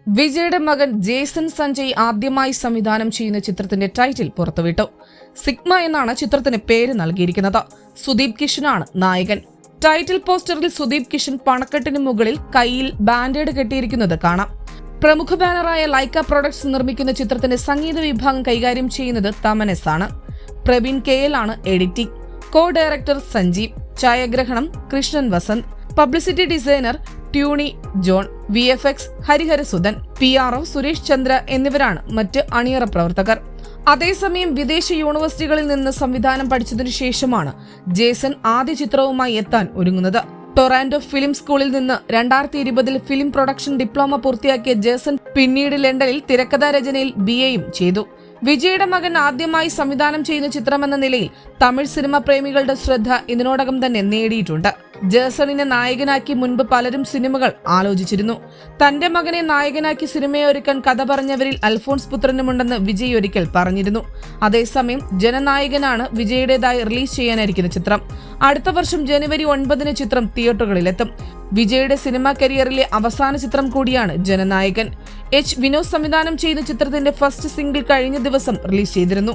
വിജയുടെ മകൻ ജേസൺ സഞ്ജയ് ആദ്യമായി സംവിധാനം ചെയ്യുന്ന ചിത്രത്തിന്റെ ടൈറ്റിൽ പുറത്തുവിട്ടു. സിഗ്മ എന്നാണ് ചിത്രത്തിന് പേര് നൽകിയിരിക്കുന്നത്. സുദീപ് കിഷനാണ് നായകൻ. ടൈറ്റിൽ പോസ്റ്ററിൽ സുദീപ് കിഷൻ പണക്കെട്ടിന് മുകളിൽ കൈയിൽ ബാൻഡേഡ് കെട്ടിയിരിക്കുന്നത് കാണാം. പ്രമുഖ ബാനറായ ലൈക്ക പ്രൊഡക്ട്സ് നിർമ്മിക്കുന്ന ചിത്രത്തിന്റെ സംഗീത വിഭാഗം കൈകാര്യം ചെയ്യുന്നത് തമനസ് ആണ്. പ്രവീൺ KL ആണ് എഡിറ്റിംഗ്. Co director Sanjeev. ഛായാഗ്രഹണം കൃഷ്ണൻ വസന്ത്. പബ്ലിസിറ്റി ഡിസൈനർ ട്യൂണി John. VFX Hariharasudhan. PRO Suresh Chandra എന്നിവരാണ് മറ്റ് അണിയറ പ്രവർത്തകർ. അതേസമയം വിദേശ യൂണിവേഴ്സിറ്റികളിൽ നിന്ന് സംവിധാനം പഠിച്ചതിനു ശേഷമാണ് ജേസൺ ആദ്യ ചിത്രവുമായി എത്താൻ ഒരുങ്ങുന്നത്. ടൊറാന്റോ ഫിലിം സ്കൂളിൽ നിന്ന് 2020 ഫിലിം പ്രൊഡക്ഷൻ ഡിപ്ലോമ പൂർത്തിയാക്കിയ ജേസൺ പിന്നീട് ലണ്ടനിൽ തിരക്കഥാരചനയിൽ BAയും ചെയ്തു. വിജയുടെ മകൻ ആദ്യമായി സംവിധാനം ചെയ്യുന്ന ചിത്രമെന്ന നിലയിൽ തമിഴ് സിനിമ പ്രേമികളുടെ ശ്രദ്ധ ഇതിനോടകം തന്നെ നേടിയിട്ടുണ്ട്. ജേസണിനെ നായകനാക്കി മുൻപ് പലരും സിനിമകൾ ആലോചിച്ചിരുന്നു. തന്റെ മകനെ നായകനാക്കി സിനിമയൊരുക്കാൻ കഥ പറഞ്ഞവരിൽ അൽഫോൺസ് പുത്രനുമുണ്ടെന്ന് വിജയ് ഒരിക്കൽ പറഞ്ഞിരുന്നു. അതേസമയം ജനനായകനാണ് വിജയുടേതായി റിലീസ് ചെയ്യാനിരിക്കുന്ന ചിത്രം. അടുത്ത വർഷം ജനുവരി 9 ചിത്രം തിയേറ്ററുകളിലെത്തും. വിജയുടെ സിനിമാ കരിയറിലെ അവസാന ചിത്രം കൂടിയാണ് ജനനായകൻ. വിനോദ് സംവിധാനം ചെയ്യുന്ന ചിത്രത്തിന്റെ ഫസ്റ്റ് സിംഗിൾ കഴിഞ്ഞ ദിവസം റിലീസ് ചെയ്തിരുന്നു.